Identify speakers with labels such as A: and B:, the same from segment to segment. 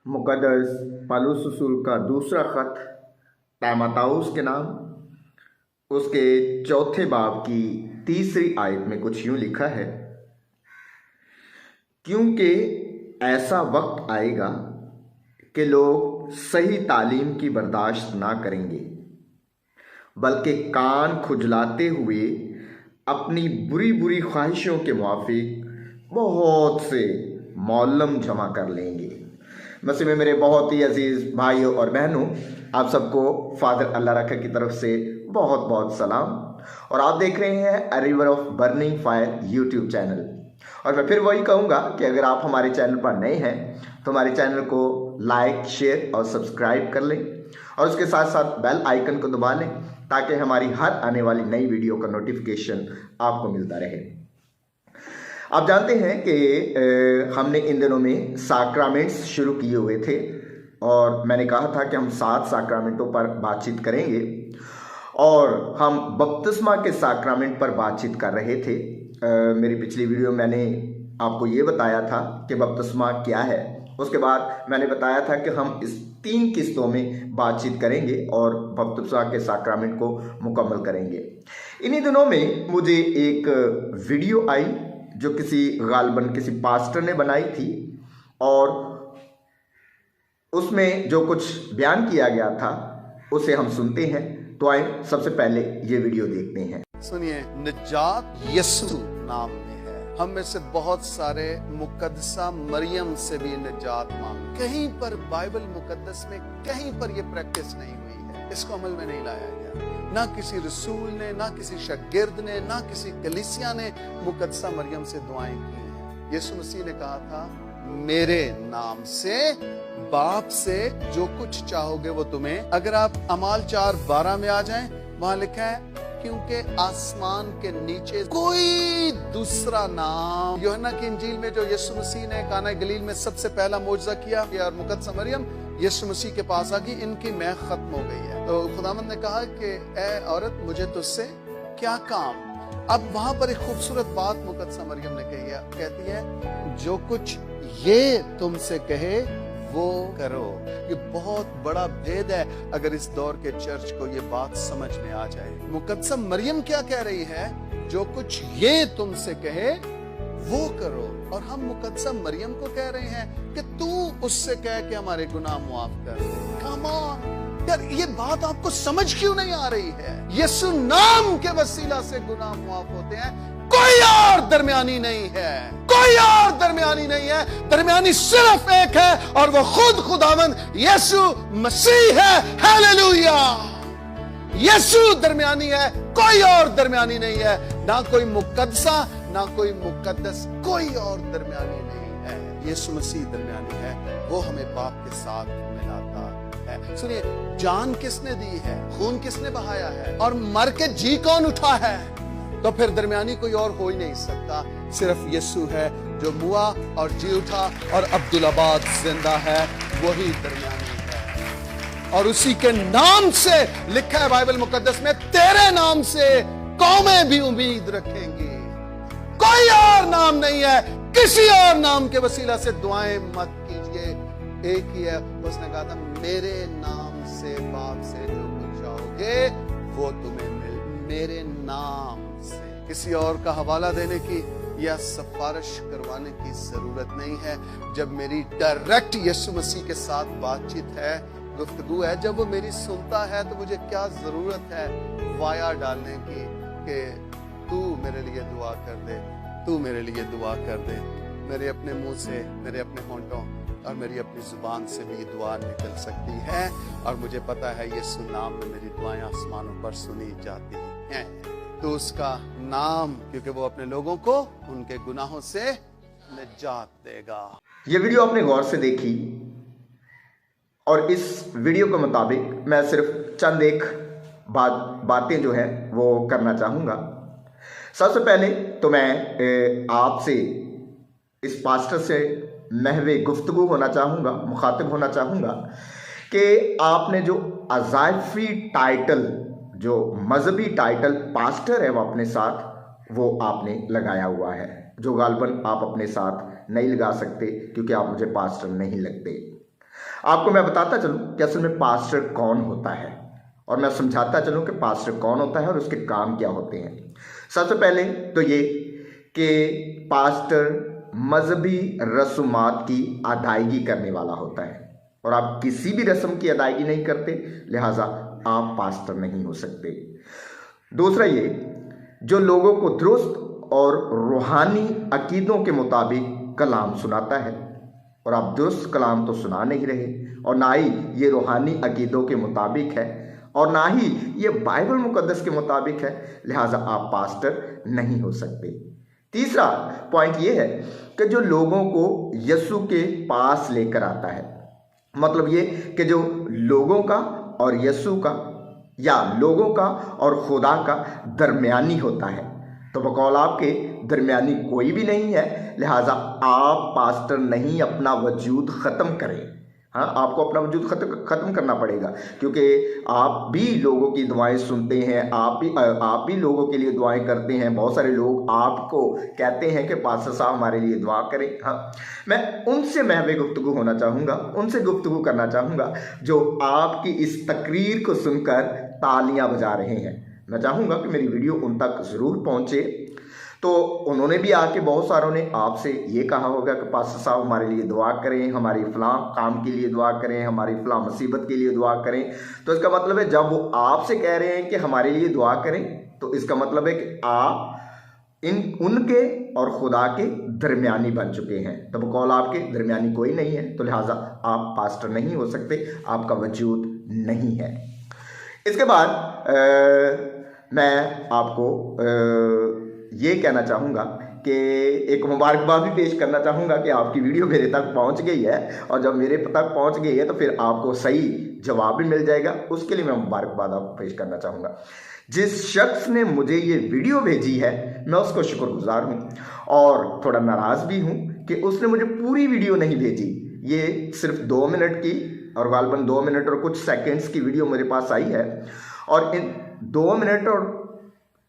A: मुक़द्दस पौलुस रसूल का दूसरा ख़त तीमुथियुस के नाम, उसके चौथे बाब की तीसरी आयत में कुछ यूँ लिखा है, क्योंकि ऐसा वक्त आएगा कि लोग सही तालीम की बर्दाश्त ना करेंगे, बल्कि कान खुजलाते हुए अपनी बुरी बुरी ख्वाहिशों के मुआफिक बहुत से मौलम जमा कर लेंगे। मसीह में मेरे बहुत ही अजीज़ भाइयों और बहनों, आप सबको फादर अल्लाह रखा की तरफ से बहुत बहुत सलाम। और आप देख रहे हैं a river of burning fire YouTube channel. और मैं फिर वही कहूँगा कि अगर आप हमारे चैनल पर नए हैं तो हमारे चैनल को लाइक, शेयर और सब्सक्राइब कर लें, और उसके साथ साथ बेल आइकन को दबा लें ताकि हमारी हर आने वाली नई वीडियो का नोटिफिकेशन आपको मिलता रहे। आप जानते हैं कि हमने इन दिनों में साक्रामेंट्स शुरू किए हुए थे, और मैंने कहा था कि हम 7 साक्रामेंटों पर बातचीत करेंगे, और हम बपतिस्मा के साक्रामेंट पर बातचीत कर रहे थे। मेरी पिछली वीडियो में मैंने आपको ये बताया था कि बपतिस्मा क्या है। उसके बाद मैंने बताया था कि हम इस 3 किस्तों में बातचीत करेंगे और बपतिस्मा के साक्रामेंट को मुकम्मल करेंगे। इन्हीं दिनों में मुझे एक वीडियो आई जो गालिबन किसी पास्टर ने बनाई थी, और उसमें जो कुछ बयान किया गया था उसे हम सुनते हैं। तो आए सबसे पहले ये वीडियो देखते हैं।
B: सुनिए, निजात यीशु नाम में है। हम में से बहुत सारे मुकद्दसा मरियम से भी निजात मांग। कहीं पर बाइबल मुकद्दस में कहीं पर ये प्रैक्टिस नहीं हुई है, इसको अमल में नहीं लाया गया। ना किसी रसूल ने, ना किसी शागिर्द ने, ना किसी कलीसिया ने मुकद्दसा मरियम से दुआएं की हैं। यीशु मसीह ने कहा था, मेरे नाम से बाप से जो कुछ चाहोगे वो तुम्हें। अगर आप अमाल 4:12 में आ जाएं, वहां लिखा है, क्योंकि आसमान के नीचे कोई दूसरा नाम। यूहन्ना की इंजील में जो यीशु मसीह ने काना गलील में सबसे पहला मौजज़ा किया, और मुकद्दसा मरियम यीशु मसीह के पास आ गई, इनकी मैं खत्म हो गई है। तो खुदावंद ने कहा कि ए औरत, मुझे तुझसे क्या काम। अब वहां पर एक खूबसूरत बात मुकद्दसा मरियम ने कही है, कहती है, जो कुछ ये तुमसे कहे वो करो। ये बहुत बड़ा भेद है अगर इस दौर के चर्च को ये बात समझ में आ जाए। मुकद्दसा मरियम क्या कह रही है? जो कुछ ये तुमसे कहे वो करो। और हम मुकद्दसा मरियम को कह रहे हैं कि तू उससे कह के हमारे गुनाह मुआफ कर दे। कम ऑन यार, ये बात आपको समझ क्यों नहीं आ रही है? यीशु नाम के वसीला से गुनाह मुआफ होते हैं। कोई और दरमियानी नहीं है, कोई और दरमियानी नहीं है। दरमियानी सिर्फ एक है, और वो खुद खुदावंद यीशु मसीह है। हालेलुया! यीशु दरमियानी है, कोई और दरमियानी नहीं है। ना कोई मुकद्दसा, ना कोई मुकद्दस, कोई और दरमियानी नहीं है। यीशु मसीह दरमियानी है, वो हमें बाप के साथ मिलाता है। सुनिए, जान किसने दी है, खून किसने बहाया है, और मर के जी कौन उठा है? तो फिर दरमियानी कोई और हो ही नहीं सकता। सिर्फ यीशु है जो मुआ और जी उठा और अब्दुल्लाबाद जिंदा है, वही दरमियानी है। और उसी के नाम से लिखा है बाइबल मुकद्दस में, तेरे नाम से कौमें भी उम्मीद रखेंगी। कोई और नाम नहीं है, किसी और नाम के वसीला से दुआएं मत कीजिए। एक ही है, उसने कहा था, मेरे नाम से बाप से जो कुछ चाहोगे वो तुम्हें मिल। मेरे नाम से किसी और का हवाला देने की या सिफारिश करवाने की जरूरत नहीं है। जब मेरी डायरेक्ट यीशु मसीह के साथ बातचीत है, गुफ्तगू है, जब वो मेरी सुनता है, तो मुझे क्या जरूरत है वाया डालने की कि तू मेरे लिए दुआ कर दे, तू मेरे लिए दुआ कर दे। मेरे अपने मुंह से, मेरे अपने होंठों और मेरी अपनी जुबान से भी दुआ निकल सकती है, और मुझे पता है यीशु नाम में मेरी दुआएं आसमानों पर सुनी जाती हैं। तो उसका नाम, क्योंकि वो अपने लोगों को उनके गुनाहों से निजात देगा।
A: ये वीडियो आपने गौर से देखी, और इस वीडियो के मुताबिक मैं सिर्फ चंद एक बातें जो है वो करना चाहूँगा। सबसे पहले तो मैं आपसे, इस पास्टर से महवे गुफ्तगू होना चाहूँगा, मुखातिब होना चाहूँगा कि आपने जो अज़ाइफी टाइटल, जो मजहबी टाइटल पास्टर है वो अपने साथ वो आपने लगाया हुआ है, जो गालिबन आप अपने साथ नहीं लगा सकते क्योंकि आप मुझे पास्टर नहीं लगते। आपको मैं बताता चलूं कि असल में पास्टर कौन होता है, और मैं समझाता चलूं कि पास्टर कौन होता है और उसके काम क्या होते हैं। सबसे पहले तो ये कि पास्टर मजहबी रसूमात की अदायगी करने वाला होता है, और आप किसी भी रस्म की अदायगी नहीं करते, लिहाजा आप पास्टर नहीं हो सकते। दूसरा ये, जो लोगों को दुरुस्त और रूहानी अकीदों के मुताबिक कलाम सुनाता है, और आप दुरुस्त कलाम तो सुना नहीं रहे, और ना ही ये रूहानी अकीदों के मुताबिक है, और ना ही ये बाइबल मुकद्दस के मुताबिक है, लिहाजा आप पास्टर नहीं हो सकते। तीसरा पॉइंट ये है कि जो लोगों को यीशु के पास लेकर आता है, मतलब ये कि जो लोगों का और यीशु का या लोगों का और खुदा का दरमियानी होता है, तो बकौल आपके दरमियानी कोई भी नहीं है, लिहाजा आप पास्टर नहीं, अपना वजूद ख़त्म करें। हाँ, आपको अपना वजूद ख़त्म करना पड़ेगा, क्योंकि आप भी लोगों की दुआएं सुनते हैं, आप भी लोगों के लिए दुआएं करते हैं। बहुत सारे लोग आपको कहते हैं कि पास्टर साहब हमारे लिए दुआ करें। हाँ, मैं उनसे महवे गुफ्तगू होना चाहूँगा, उनसे गुफ्तगू करना चाहूँगा जो आपकी इस तकरीर को सुनकर तालियां बजा रहे हैं। मैं चाहूँगा कि मेरी वीडियो उन तक ज़रूर पहुँचे। तो उन्होंने भी आके, बहुत सारों ने आपसे ये कहा होगा कि पास्टर साहब हमारे लिए दुआ करें, हमारी फ़लाँ काम के लिए दुआ करें, हमारी फ़लाँ मुसीबत के लिए दुआ करें। तो इसका मतलब है, जब वो आपसे कह रहे हैं कि हमारे लिए दुआ करें, तो इसका मतलब है कि आप उनके और खुदा के दरमियानी बन चुके हैं। तो बकौल आपके दरमियानी कोई नहीं है, तो लिहाजा आप पास्टर नहीं हो सकते, आपका वजूद नहीं है। इसके बाद मैं आपको ये कहना चाहूँगा कि एक मुबारकबाद भी पेश करना चाहूँगा कि आपकी वीडियो मेरे तक पहुँच गई है, और जब मेरे तक पहुँच गई है तो फिर आपको सही जवाब भी मिल जाएगा। उसके लिए मैं मुबारकबाद आपको पेश करना चाहूँगा। जिस शख्स ने मुझे ये वीडियो भेजी है, मैं उसको शुक्रगुजार हूँ, और थोड़ा नाराज़ भी हूँ कि उसने मुझे पूरी वीडियो नहीं भेजी। ये सिर्फ 2 मिनट की, और गालबन 2 मिनट और कुछ सेकेंड्स की वीडियो मेरे पास आई है, और इन 2 मिनट और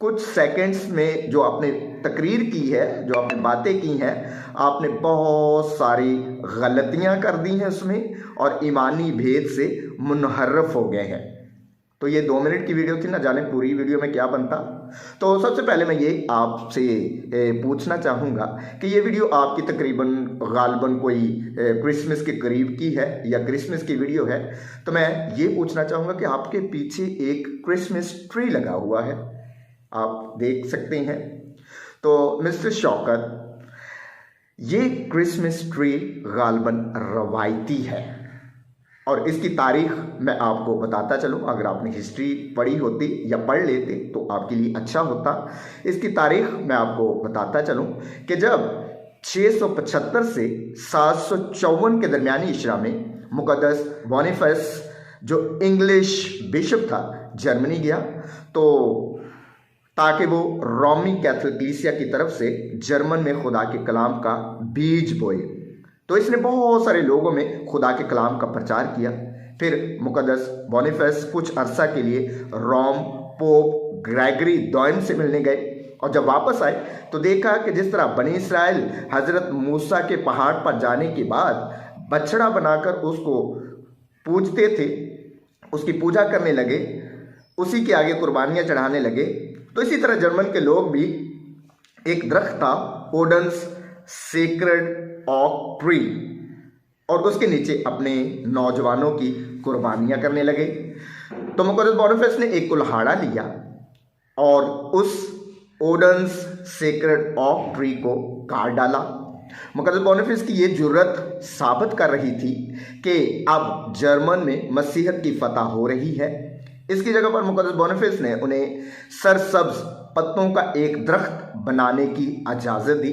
A: कुछ सेकंड्स में जो आपने तकरीर की है, जो आपने बातें की हैं, आपने बहुत सारी गलतियां कर दी हैं उसमें, और ईमानी भेद से मुनहर्रफ हो गए हैं। तो ये 2 मिनट की वीडियो थी, ना जाने पूरी वीडियो में क्या बनता। तो सबसे पहले मैं ये आपसे पूछना चाहूँगा कि ये वीडियो आपकी तकरीबन गालबन कोई क्रिसमस के करीब की है या क्रिसमस की वीडियो है। तो मैं ये पूछना चाहूँगा कि आपके पीछे एक क्रिसमस ट्री लगा हुआ है, आप देख सकते हैं। तो मिस्टर शौकत, ये क्रिसमस ट्री गालबन रवायती है, और इसकी तारीख मैं आपको बताता चलूँ। अगर आपने हिस्ट्री पढ़ी होती या पढ़ लेते तो आपके लिए अच्छा होता। इसकी तारीख मैं आपको बताता चलूँ कि जब 675 से 754 के दरमियानी इशरा में मुकद्दस बोनीफेस जो इंग्लिश बिशप था जर्मनी गया, तो ताकि वो रोमी कैथोलिक कलीसिया की तरफ से जर्मन में खुदा के कलाम का बीज बोए। तो इसने बहुत सारे लोगों में खुदा के कलाम का प्रचार किया। फिर मुकद्दस बोनीफेस कुछ अरसा के लिए रोम पोप ग्रेगरी II से मिलने गए, और जब वापस आए तो देखा कि जिस तरह बनी इस्राएल हज़रत मूसा के पहाड़ पर जाने के बाद बछड़ा बनाकर उसको पूजते थे, उसकी पूजा करने लगे, उसी के आगे कुर्बानियाँ चढ़ाने लगे। तो इसी तरह जर्मन के लोग भी, एक दरख्त था ओडेंस सेक्रेड ऑक ट्री, और उसके नीचे अपने नौजवानों की कुर्बानियां करने लगे। तो मुकद्दस बोनीफेस ने एक कुल्हाड़ा लिया और उस ओडेंस सेक्रेड ऑक ट्री को काट डाला। मुकद्दस बोनीफेस की ये जुर्रत साबित कर रही थी कि अब जर्मन में मसीहत की फतह हो रही है। इसकी जगह पर मुकद्दस बोनीफेस ने उन्हें सरसब्ज पत्तों का एक दरख्त बनाने की इजाज़त दी,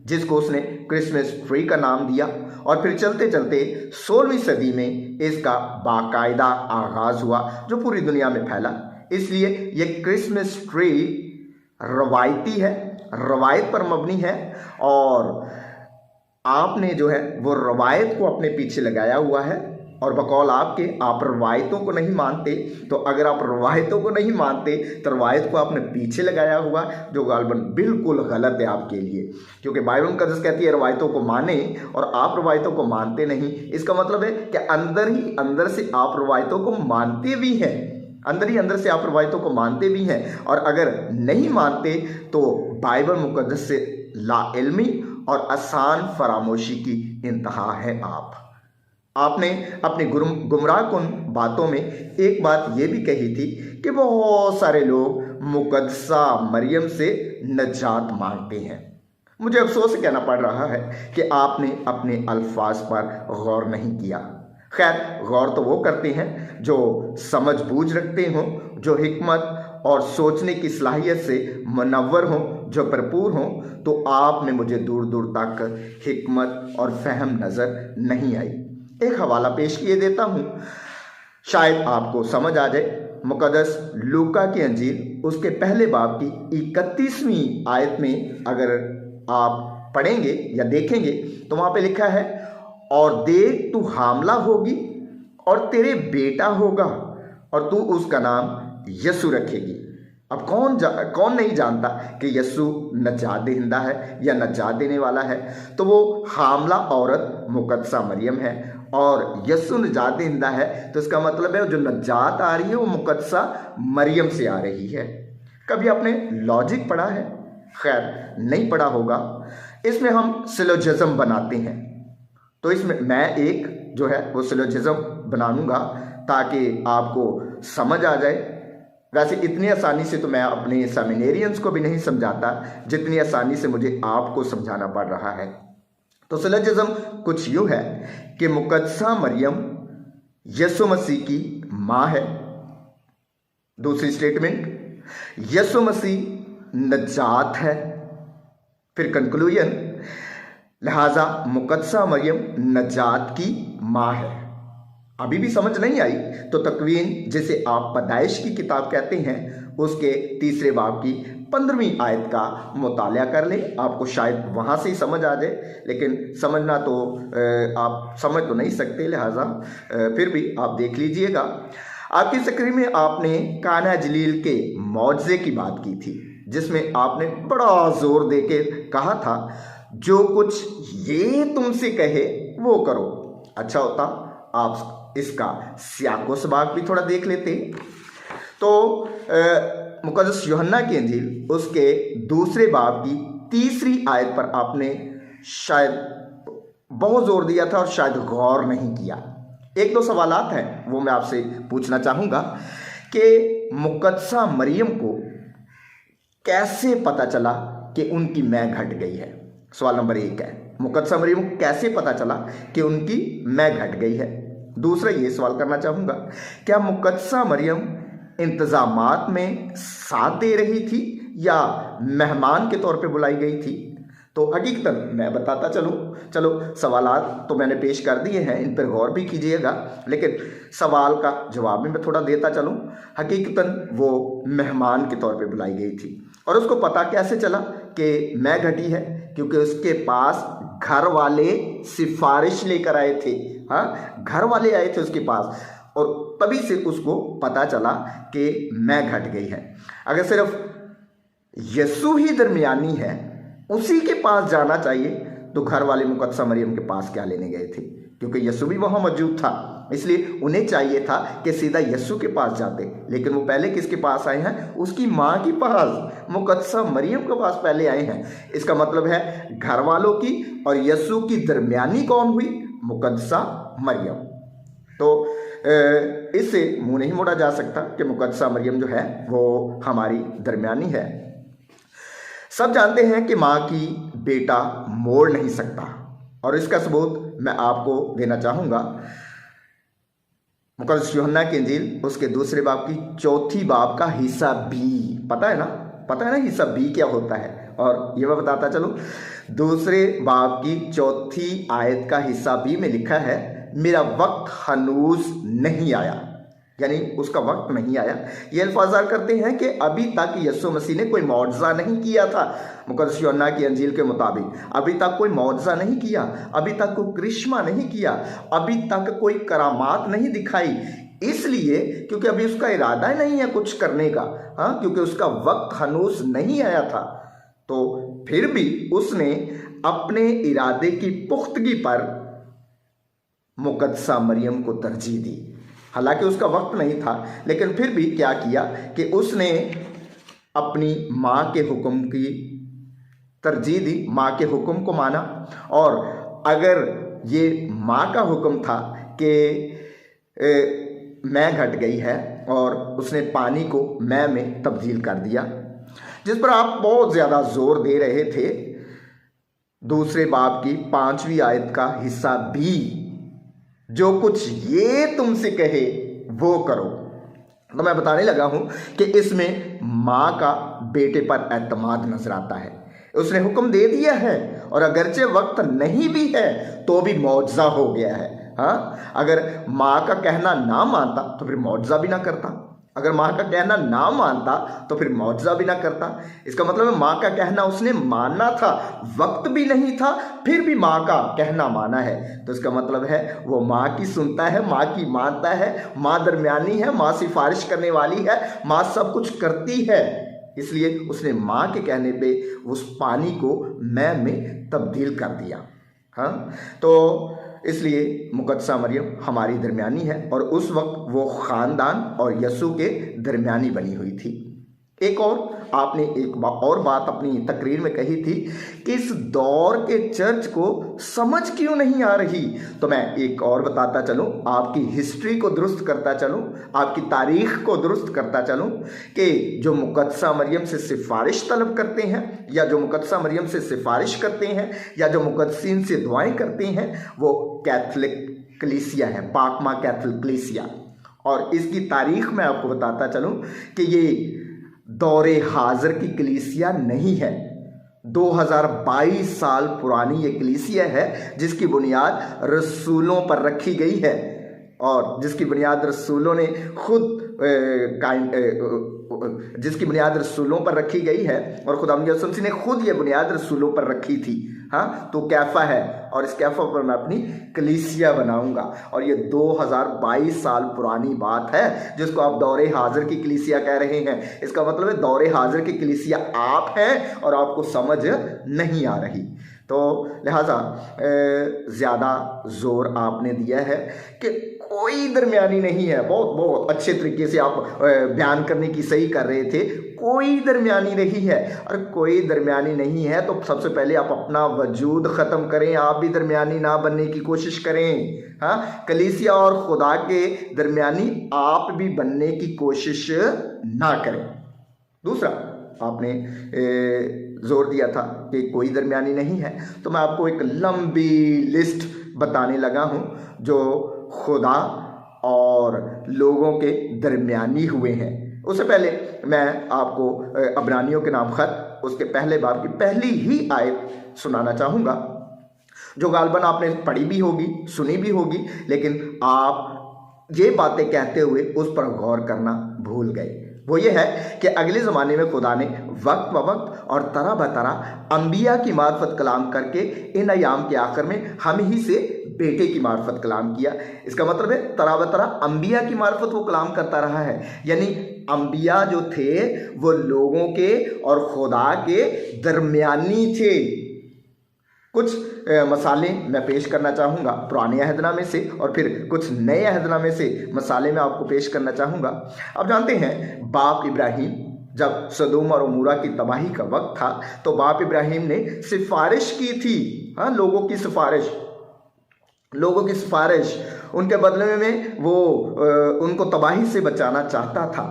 A: जिसको उसने क्रिसमस ट्री का नाम दिया, और फिर चलते चलते 16वीं सदी में इसका बाकायदा आगाज़ हुआ जो पूरी दुनिया में फैला। इसलिए ये क्रिसमस ट्री रवायती है, रवायत पर मबनी है, और आपने जो है वो रवायत को अपने पीछे लगाया हुआ है, और बकौल आपके आप रवायतों को नहीं मानते। तो अगर आप रवायतों को नहीं मानते तो रवायत को आपने पीछे लगाया हुआ, जो गालबन बिल्कुल गलत है आपके लिए, क्योंकि बाइबल मुकद्दस कहती है रवायतों को माने और आप रवायतों को मानते नहीं। इसका मतलब है कि अंदर ही अंदर से आप रवायतों को मानते भी हैं, अंदर ही अंदर से आप रवायतों को मानते भी हैं। और अगर नहीं मानते तो बाइबल मुकद्दस से लाइल्मी और आसान फरामोशी की इंतहा है। आपने अपनी गुमराह कुन बातों में एक बात ये भी कही थी कि बहुत सारे लोग मुकद्दसा मरियम से निजात मांगते हैं। मुझे अफसोस से कहना पड़ रहा है कि आपने अपने अल्फाज पर गौर नहीं किया। खैर, गौर तो वो करते हैं जो समझ बूझ रखते हों, जो हिकमत और सोचने की सलाहियत से मुनव्वर हों, जो भरपूर हों। तो आप में मुझे दूर दूर तक हिकमत और फहम नज़र नहीं आई। एक हवाला पेश किए देता हूँ, शायद आपको समझ आ जाए। मुकद्दस लूका की अंजील उसके पहले बाब की 31वीं आयत में अगर आप पढ़ेंगे या देखेंगे तो वहाँ पे लिखा है, और देख तू हामला होगी और तेरे बेटा होगा और तू उसका नाम यस्सु रखेगी। अब कौन नहीं जानता कि यस्सु नजात देहिंदा है या नजात देने वाला है। तो वो हामला औरत मुकद्दसा मरियम है और यस्सु नजात देहिंदा है, तो इसका मतलब है जो नजात आ रही है वो मुकद्दसा मरियम से आ रही है। कभी आपने लॉजिक पढ़ा है? खैर, नहीं पढ़ा होगा। इसमें हम सिलोजिज्म बनाते हैं, तो इसमें मैं एक जो है वो सिलोजिज्म बनाऊंगा ताकि आपको समझ आ जाए। वैसे इतनी आसानी से तो मैं अपने सेमिनेरियंस को भी नहीं समझाता जितनी आसानी से मुझे आपको समझाना पड़ रहा है। तो सिलोजिज्म कुछ यूँ है कि मुकद्दसा मरियम यीशु मसीह की माँ है। दूसरी स्टेटमेंट, यीशु मसीह नजात है। फिर कंक्लूजन, लिहाजा मुकद्दसा मरियम नजात की माँ है। अभी भी समझ नहीं आई तो तकवीन, जिसे आप पैदाइश की किताब कहते हैं, उसके 3 बाब की 15वीं आयत का मुताला कर लें। आपको शायद वहाँ से ही समझ आ जाए, लेकिन समझना तो आप समझ तो नहीं सकते, लिहाजा फिर भी आप देख लीजिएगा। आपकी स्क्रीन में आपने काना जलील के मौजज़े की बात की थी, जिसमें आपने बड़ा जोर दे के कहा था, जो कुछ ये तुमसे कहे वो करो। अच्छा होता आप इसका सियाको सबाक भी थोड़ा देख लेते। तो मुकद्दस यूहन्ना की अंजील उसके 2 बाब की 3 आयत पर आपने शायद बहुत जोर दिया था और शायद गौर नहीं किया। 1-2 सवालात हैं, वो मैं आपसे पूछना चाहूँगा कि मुकद्दसा मरियम को कैसे पता चला कि उनकी मैं घट गई है। सवाल नंबर 1 है, मुकद्दसा मरियम को कैसे पता चला कि उनकी मैं घट गई है। दूसरा ये सवाल करना चाहूँगा, क्या मुकद्दसा मरियम इंतज़ामात में साथ दे रही थी या मेहमान के तौर पे बुलाई गई थी? तो हकीकतन मैं बताता चलो सवालात तो मैंने पेश कर दिए हैं, इन पर गौर भी कीजिएगा, लेकिन सवाल का जवाब भी मैं थोड़ा देता चलूँ। हकीकतन वो मेहमान के तौर पे बुलाई गई थी। और उसको पता कैसे चला कि मैं घटी है? क्योंकि उसके पास घर वाले सिफारिश लेकर आए थे। हाँ, घर वाले आए थे उसके पास और तभी से उसको पता चला कि मैं घट गई है। अगर सिर्फ यीशु ही दरमियानी है, उसी के पास जाना चाहिए, तो घर वाले मुकद्दसा मरियम के पास क्या लेने गए थे? क्योंकि यीशु भी वहाँ मौजूद था, इसलिए उन्हें चाहिए था कि सीधा यीशु के पास जाते। लेकिन वो पहले किसके पास आए हैं? उसकी माँ के पास, मुकद्दसा मरियम के पास पहले आए हैं। इसका मतलब है घर वालों की और यीशु की दरमियानी कौन हुई? मुकद्दसा मरियम। तो इससे मुंह नहीं मोड़ा जा सकता कि मुकद्दसा मरियम जो है वो हमारी दरमियानी है। सब जानते हैं कि माँ की बेटा मोड़ नहीं सकता, और इसका सबूत मैं आपको देना चाहूँगा। मुकद्दस यूहन्ना की इंजील उसके 2 बाब की 4 बाब का हिस्सा बी, पता है ना हिस्सा बी क्या होता है? और ये मैं बताता चलूँ, 2 बाब की 4 आयत का हिस्सा बी में लिखा है, मेरा वक्त हनूज नहीं आया। यानी उसका वक्त नहीं आया। ये अल्फाज करते हैं कि अभी तक यीशु मसीह ने कोई मौजज़ा नहीं किया था। मुकद्दस यूहन्ना की अंजील के मुताबिक अभी तक कोई मौजज़ा नहीं किया, अभी तक कोई करिश्मा नहीं किया, अभी तक कोई करामात नहीं दिखाई। इसलिए क्योंकि अभी उसका इरादा ही नहीं है कुछ करने का, हाँ, क्योंकि उसका वक्त हनूस नहीं आया था। तो फिर भी उसने अपने इरादे की पुख्तगी पर मुकद्दसा मरियम को तरजीह दी। हालांकि उसका वक्त नहीं था, लेकिन फिर भी क्या किया कि उसने अपनी माँ के हुक्म की तरजीह दी, माँ के हुक्म को माना। और अगर ये माँ का हुक्म था कि मैं घट गई है, और उसने पानी को मैं में तब्दील कर दिया, जिस पर आप बहुत ज़्यादा जोर दे रहे थे। दूसरे बाब की 5वीं आयत का हिस्सा भी, जो कुछ ये तुमसे कहे वो करो। तो मैं बताने लगा हूं कि इसमें माँ का बेटे पर एतमाद नजर आता है। उसने हुक्म दे दिया है, और अगरचे वक्त नहीं भी है तो भी मौजज़ा हो गया है। हाँ, अगर माँ का कहना ना मानता तो फिर मौजज़ा भी ना करता, अगर माँ का कहना ना मानता तो फिर मौजज़ा भी ना करता। इसका मतलब है माँ का कहना उसने मानना था, वक्त भी नहीं था, फिर भी माँ का कहना माना है। तो इसका मतलब है वो माँ की सुनता है, माँ की मानता है, माँ दरमियानी है, माँ सिफारिश करने वाली है, माँ सब कुछ करती है। इसलिए उसने माँ के कहने पे उस पानी को मैं में तब्दील कर दिया। हाँ, तो इसलिए मुकद्दसा मरियम हमारी दरमियानी है, और उस वक्त वो ख़ानदान और यसू के दरमियानी बनी हुई थी। एक और आपने एक और बात अपनी तकरीर में कही थी कि इस दौर के चर्च को समझ क्यों नहीं आ रही। तो मैं एक और बताता चलूं, आपकी हिस्ट्री को दुरुस्त करता चलूं, आपकी तारीख को दुरुस्त करता चलूं, कि जो मुकद्दसा मरियम से सिफारिश तलब करते हैं, या जो मुकद्दसा मरियम से सिफारिश करते हैं, या जो मुकद्दसीन से दुआएं करते हैं, वो कैथलिक कलीसिया है, पाकमा कैथलिक कलीसिया। और इसकी तारीख में आपको बताता चलूं कि ये दौरे हाजिर की कलीसिया नहीं है। 2022 साल पुरानी ये कलीसिया है, जिसकी बुनियाद रसूलों पर रखी गई है, और जिसकी बुनियाद रसूलों ने खुद जिसकी बुनियाद रसूलों पर रखी गई है, और खुदावंद यीशु मसीह ने खुद ये बुनियाद रसूलों पर रखी थी। हाँ, तो कैफा है, और इस कैफा पर मैं अपनी कलीसिया बनाऊंगा। और ये 2022 साल पुरानी बात है, जिसको आप दौरे हाजिर की कलीसिया कह रहे हैं। इसका मतलब है दौरे हाजिर की कलीसिया आप हैं, और आपको समझ नहीं आ रही। तो लिहाजा ज़्यादा जोर आपने दिया है कि कोई दरमियानी नहीं है। बहुत अच्छे तरीके से आप बयान करने की सही कर रहे थे, कोई दरमियानी नहीं है। और कोई दरमियानी नहीं है तो सबसे पहले आप अपना वजूद ख़त्म करें, आप भी दरमियानी ना बनने की कोशिश करें। हाँ, कलीसिया और खुदा के दरमियानी आप भी बनने की कोशिश ना करें। दूसरा, आपने जोर दिया था कि कोई दरमियानी नहीं है, तो मैं आपको एक लंबी लिस्ट बताने लगा हूं जो खुदा और लोगों के दरमियानी हुए हैं। उससे पहले मैं आपको अब्रानियों के नाम खत उसके पहले बाब की पहली ही आयत सुनाना चाहूँगा, जो गालबन आपने पढ़ी भी होगी, सुनी भी होगी, लेकिन आप ये बातें कहते हुए उस पर गौर करना भूल गए। वो ये है कि अगले ज़माने में खुदा ने वक्त ब वक्त और तरह ब तरह अंबिया की मार्फत कलाम करके इन अयाम के आखिर में हम ही से बेटे की मार्फत कलाम किया। इसका मतलब है तरह ब तरह अंबिया की मार्फत वो कलाम करता रहा है। यानी अंबिया जो थे वो लोगों के और खुदा के दरमियानी थे। कुछ मसाले मैं पेश करना चाहूँगा पुराने अहदनामे से, और फिर कुछ नए अहदनामे से मसाले मैं आपको पेश करना चाहूँगा। अब जानते हैं बाप इब्राहिम, जब सदोम और अमूरा की तबाही का वक्त था, तो बाप इब्राहिम ने सिफारिश की थी। हाँ, लोगों की सिफारिश उनके बदले में वो उनको तबाही से बचाना चाहता था,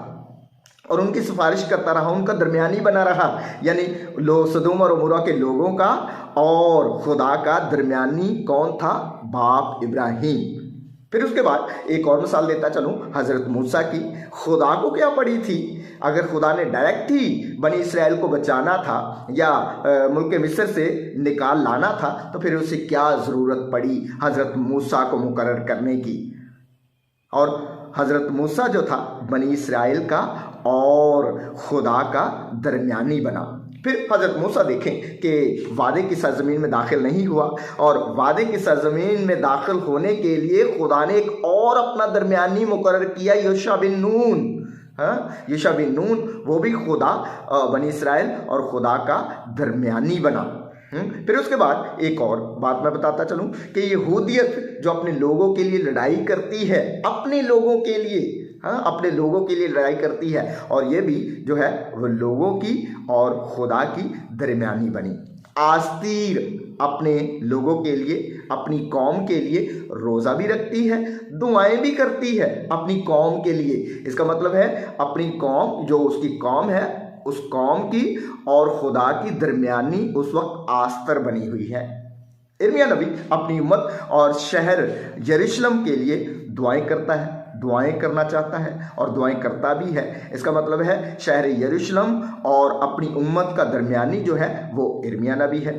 A: और उनकी सिफारिश करता रहा, उनका दरमियानी बना रहा। यानी सदोम और अमूरा के लोगों का और खुदा का दरमियानी कौन था? बाप इब्राहिम। फिर उसके बाद एक और मिसाल देता चलूँ हज़रत मूसा की। खुदा को क्या पड़ी थी? अगर खुदा ने डायरेक्ट ही बनी इसराइल को बचाना था या मुल्क मिस्र से निकाल लाना था, तो फिर उसे क्या ज़रूरत पड़ी हज़रत मूसा को मुकर्रर करने की? और हजरत मूसा जो था बनी इसराइल का और खुदा का दरमियानी बना। फिर हजरत मूसा देखें कि वादे की सरजमीन में दाखिल नहीं हुआ, और वादे की सरजमीन में दाखिल होने के लिए खुदा ने एक और अपना दरमियानी मुकर्रर किया, योशा बिन नून। योशा बिन नून वो भी खुदा बनी इसराइल और खुदा का दरमियानी बना। फिर उसके बाद एक और बात मैं बताता चलूं कि यहूदियत जो अपने लोगों के लिए लड़ाई करती है, अपने लोगों के लिए, अपने लोगों के लिए लड़ाई करती है, और ये भी जो है वो लोगों की और खुदा की दरमियानी बनी। आस्तीर अपने लोगों के लिए, अपनी कौम के लिए रोज़ा भी रखती है, दुआएं भी करती है अपनी कौम के लिए। इसका मतलब है अपनी कौम, जो उसकी कौम है, उस कौम की और खुदा की दरमियानी उस वक्त आस्तर बनी हुई है। इर्मिया नबी अपनी उम्मत और शहर यरूशलेम के लिए दुआएं करता है, दुआएं करना चाहता है और दुआएं करता भी है। इसका मतलब है शहर यरूशलेम और अपनी उम्मत का दरमियानी जो है वो इर्मिया नबी है।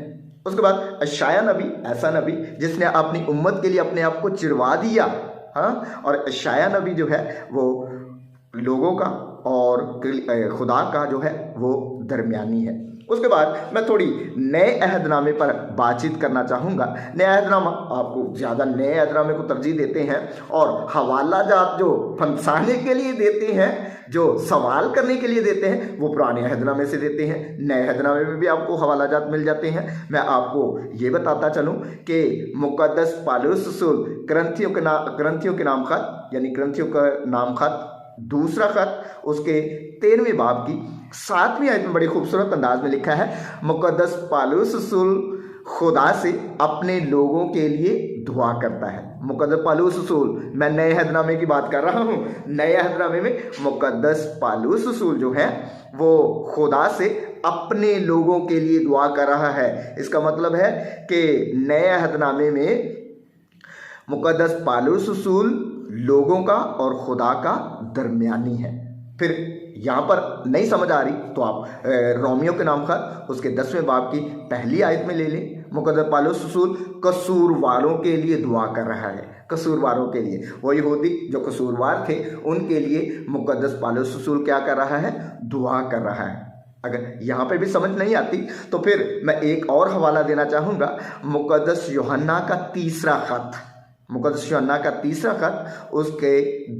A: उसके बाद यशायाह नबी, ऐसा नबी जिसने अपनी उम्मत के लिए अपने आप को चिरवा दिया। और यशायाह नबी जो है वो लोगों का और खुदा का जो है वो दरमियानी है। उसके बाद मैं थोड़ी नए अहदनामे पर बातचीत करना चाहूँगा। नए अहदनामा, आपको ज़्यादा नए अहदनामे को तरजीह देते हैं और हवाला जात जो फंसाने के लिए देते हैं, जो सवाल करने के लिए देते हैं, वो पुराने अहदनामे से देते हैं। नए अहदनामे में भी आपको हवाला जात मिल जाते हैं। मैं आपको ये बताता चलूँ कि मुक़द्दस पौलुस रसूल करंथियों के नाम खत, यानी करंथियों का नाम खत, दूसरा खत, उसके 13वें बाब की 7वीं आयत में बड़ी खूबसूरत अंदाज में लिखा है, मुक़द्दस पौलुस रसूल खुदा से अपने लोगों के लिए दुआ करता है। मुक़द्दस पौलुस रसूल, मैं नए अहदनामे की बात कर रहा हूँ। नए अहदनामे में मुक़द्दस पौलुस रसूल जो है वो खुदा से अपने लोगों के लिए दुआ कर रहा है। इसका मतलब है कि नए अहदनामे में मुक़द्दस पौलुस रसूल लोगों का और खुदा का दरमियानी है। फिर यहाँ पर नहीं समझ आ रही तो आप रोमियो के नाम खत, उसके 10वें बाब की पहली आयत में ले लें। मुक़द्दस पौलुस रसूल कसूरवारों के लिए दुआ कर रहा है, कसूरवारों के लिए। वो यहूदी जो कसूरवार थे उनके लिए मुक़द्दस पौलुस रसूल क्या कर रहा है? दुआ कर रहा है। अगर यहाँ पे भी समझ नहीं आती तो फिर मैं एक और हवाला देना चाहूँगा, मुक़द्दस यूहन्ना का 3रा खत। मुक़द्दस यूहन्ना का 3रा खत, उसके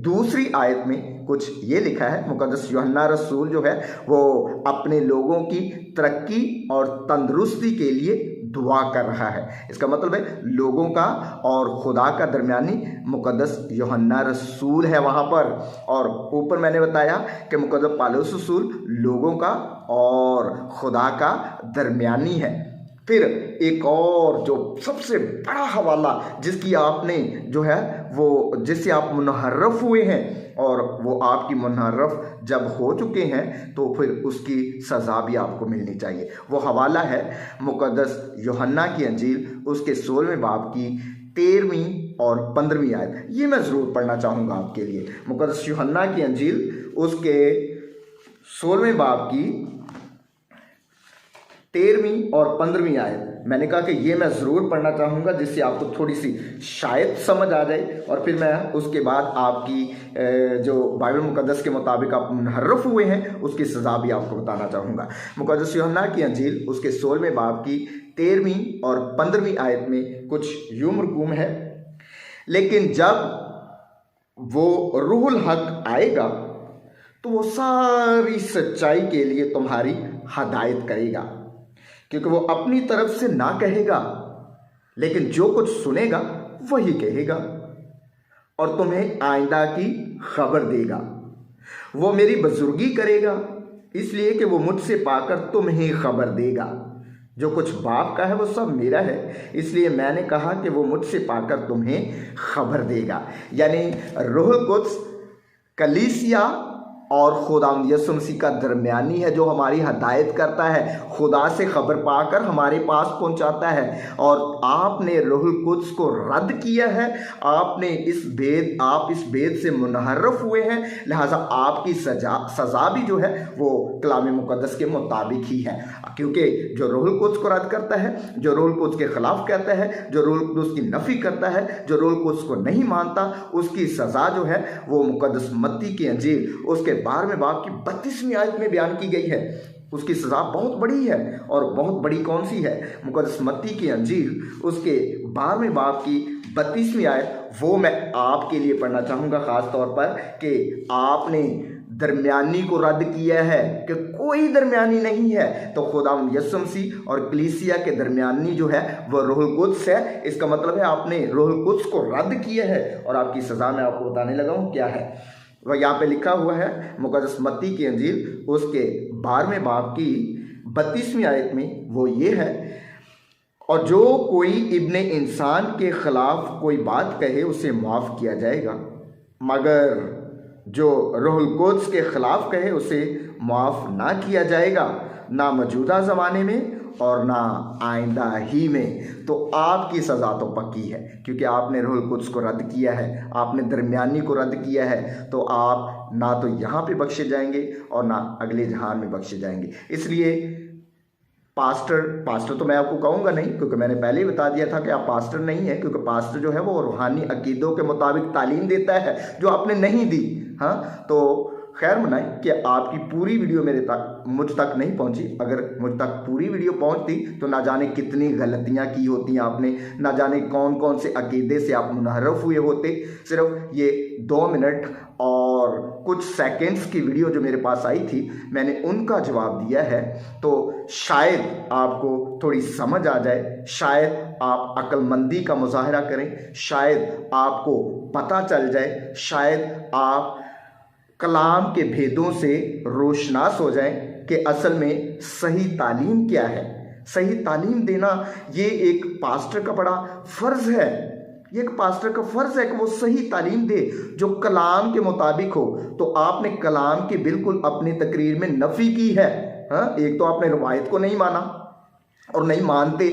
A: 2री आयत में कुछ ये लिखा है। मुक़द्दस यूहन्ना रसूल जो है वो अपने लोगों की तरक्की और तंदुरुस्ती के लिए दुआ कर रहा है। इसका मतलब है लोगों का और खुदा का दरमियानी मुक़द्दस यूहन्ना रसूल है वहाँ पर। और ऊपर मैंने बताया कि मुक़द्दस पौलुस रसूल लोगों का और खुदा का दरमियानी है। फिर एक और जो सबसे बड़ा हवाला जिसकी आपने जो है वो, जिससे आप मुनहर्रफ हुए हैं, और वो आपकी मुनहर्रफ जब हो चुके हैं तो फिर उसकी सज़ा भी आपको मिलनी चाहिए। वो हवाला है मुक़द्दस यूहन्ना की अंजील, उसके 16वें बाब की 13वीं और 15वीं आयत। ये मैं ज़रूर पढ़ना चाहूँगा आपके लिए। मुक़द्दस यूहन्ना की अंजील, उसके 16वें बाब की 13वीं और 15वीं आयत। मैंने कहा कि ये मैं ज़रूर पढ़ना चाहूँगा जिससे आपको थोड़ी सी शायद समझ आ जाए, और फिर मैं उसके बाद आपकी जो बाइबल मुक़द्दस के मुताबिक आप मुनहर्रफ हुए हैं उसकी सज़ा भी आपको बताना चाहूँगा। मुक़द्दस यूहन्ना की अंजील, उसके 16वें बाब की 13वीं और 15वीं आयत में कुछ यूं मरकूम है, लेकिन जब वो रूहुल हक आएगा तो वो सारी सच्चाई के लिए तुम्हारी हदायत करेगा, क्योंकि वो अपनी तरफ से ना कहेगा, लेकिन जो कुछ सुनेगा वही कहेगा और तुम्हें आइंदा की खबर देगा। वो मेरी बुजुर्गी करेगा इसलिए कि वो मुझसे पाकर तुम्हें खबर देगा। जो कुछ बाप का है वो सब मेरा है, इसलिए मैंने कहा कि वो मुझसे पाकर तुम्हें खबर देगा। यानी रूहुल कुद्स कलीसिया और खुदावंद यीशु मसीह का दरमियानी है जो हमारी हिदायत करता है, खुदा से खबर पाकर हमारे पास पहुंचाता है। और आपने रूहुल कुद्स को रद्द किया है, आपने आप इस भेद से मुनहरफ हुए हैं, लिहाजा आपकी सज़ा भी जो है वो कलाम मुकद्दस के मुताबिक ही है। क्योंकि जो रूहुल कुद्स को रद्द करता है, जो रूहुल कुद्स के खिलाफ कहता है, जो रूहुल कुद्स की नफ़ी करता है, जो रूहुल कुद्स को नहीं मानता, उसकी सज़ा जो है वो मुकद्दस मत्ती की अंजील उसके 12वें बाब की 32वीं आयत में बयान की गई है। उसकी सज़ा बहुत बड़ी है, और बहुत बड़ी कौन सी है? मुकद्दस मत्ती की अंजील उसके 12वें बाब की 32वीं आयत, वो मैं आपके लिए पढ़ना चाहूँगा ख़ास तौर पर कि आपने दरमियानी को रद्द किया है कि कोई दरमियानी नहीं है। तो खुदावंद यीशु मसीह और कलीसिया के दरमियानी जो है वह रूहुल कुद्स है। इसका मतलब है आपने रूहुल कुद्स को रद्द किया है, और आपकी सज़ा मैं आपको बताने लगा हूँ क्या है। वह यहाँ पे लिखा हुआ है मुकद्दस मत्ती की अंजील उसके 12वें बाब की 32वीं आयत में, वो ये है, और जो कोई इब्ने इंसान के खिलाफ कोई बात कहे उसे माफ़ किया जाएगा, मगर जो रूहुल कुद्स के खिलाफ कहे उसे माफ़ ना किया जाएगा, ना मौजूदा ज़माने में और ना आइंदा ही में। तो आपकी सज़ा तो पक्की है, क्योंकि आपने रूहुल कुद्स को रद्द किया है, आपने दरमियानी को रद्द किया है। तो आप ना तो यहाँ पे बख्शे जाएंगे और ना अगले जहान में बख्शे जाएंगे। इसलिए पास्टर तो मैं आपको कहूँगा नहीं, क्योंकि मैंने पहले ही बता दिया था कि आप पास्टर नहीं है, क्योंकि पास्टर जो है वो रूहानी अकीदों के मुताबिक तालीम देता है जो आपने नहीं दी। हाँ, तो खैर मनाएं कि आपकी पूरी वीडियो मुझ तक नहीं पहुंची। अगर मुझ तक पूरी वीडियो पहुंचती तो ना जाने कितनी गलतियां की होती आपने, ना जाने कौन कौन से अकीदे से आप मुनहरफ हुए होते। सिर्फ ये 2 मिनट और कुछ सेकंड्स की वीडियो जो मेरे पास आई थी, मैंने उनका जवाब दिया है। तो शायद आपको थोड़ी समझ आ जाए, शायद आप अक्लमंदी का मुजाहरा करें, शायद आपको पता चल जाए, शायद आप कलाम के भेदों से रोशनास हो जाएं कि असल में सही तालीम क्या है। सही तालीम देना ये एक पास्टर का बड़ा फ़र्ज़ है। ये एक पास्टर का फ़र्ज़ है कि वो सही तालीम दे जो कलाम के मुताबिक हो। तो आपने कलाम की बिल्कुल अपनी तकरीर में नफ़ी की है। हाँ, एक तो आपने रवायत को नहीं माना और नहीं मानते,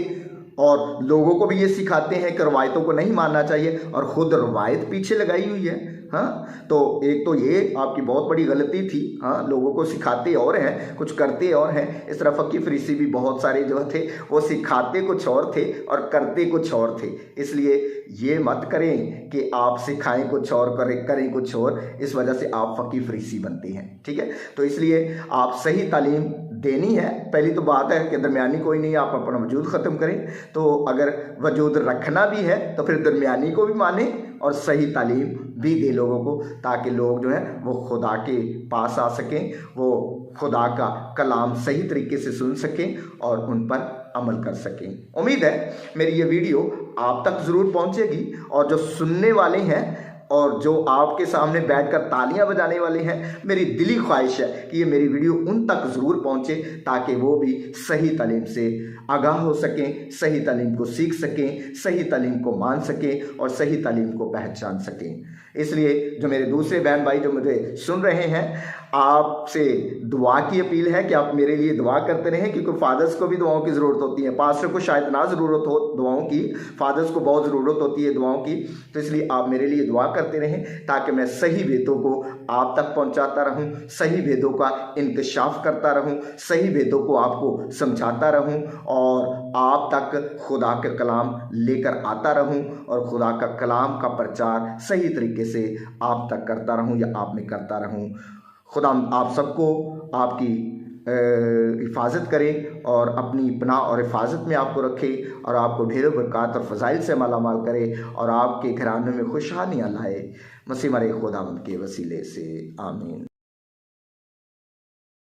A: और लोगों को भी ये सिखाते हैं कि रवायतों को नहीं मानना चाहिए, और ख़ुद रवायत पीछे लगाई हुई है। हाँ, तो एक तो ये आपकी बहुत बड़ी गलती थी। हाँ, लोगों को सिखाते और हैं, कुछ करते और हैं। इस तरह फ़कीह फरीसी भी बहुत सारे जो थे वो सिखाते कुछ और थे और करते कुछ और थे। इसलिए ये मत करें कि आप सिखाएं कुछ और करें कुछ और, इस वजह से आप फ़कीह फरीसी बनते हैं। ठीक है, तो इसलिए आप सही तालीम देनी है। पहली तो बात है कि दरमियानी कोई नहीं, आप अपना वजूद ख़त्म करें। तो अगर वजूद रखना भी है तो फिर दरमियानी को भी माने और सही तालीम भी दे लोगों को, ताकि लोग जो है वो खुदा के पास आ सकें, वो खुदा का कलाम सही तरीके से सुन सकें और उन पर अमल कर सकें। उम्मीद है मेरी ये वीडियो आप तक ज़रूर पहुंचेगी, और जो सुनने वाले हैं और जो आपके सामने बैठकर तालियां बजाने वाले हैं, मेरी दिली ख्वाहिश है कि ये मेरी वीडियो उन तक ज़रूर पहुंचे, ताकि वो भी सही तालीम से आगाह हो सकें, सही तालीम को सीख सकें, सही तालीम को मान सकें और सही तालीम को पहचान सकें। इसलिए जो मेरे दूसरे बहन भाई जो मुझे सुन रहे हैं, आपसे दुआ की अपील है कि आप मेरे लिए दुआ करते रहें, क्योंकि फादर्स को भी दुआओं की ज़रूरत होती है। पास्टर को शायद ना ज़रूरत हो दुआओं की, फादर्स को बहुत ज़रूरत होती है दुआओं की। तो इसलिए आप मेरे लिए दुआ करते रहें, ताकि मैं सही भेदों को आप तक पहुंचाता रहूं, सही भेदों का इंकशाफ करता रहूं, सही भेदों को आपको समझाता रहूं, और आप तक खुदा का कलाम लेकर आता रहूं, और खुदा का कलाम का प्रचार सही तरीके से आप तक करता रहूं या आप में करता रहूं। खुदा आप सबको आपकी हिफाजत करे और अपनी पनाह और हिफाजत में आपको रखे, और आपको ढेरों बरक़ात और फ़ज़ाइल से मालामाल करे, और आपके घराने में खुशहालियाँ लाए। मसीह मरे खुदावंद के वसीले से आमीन।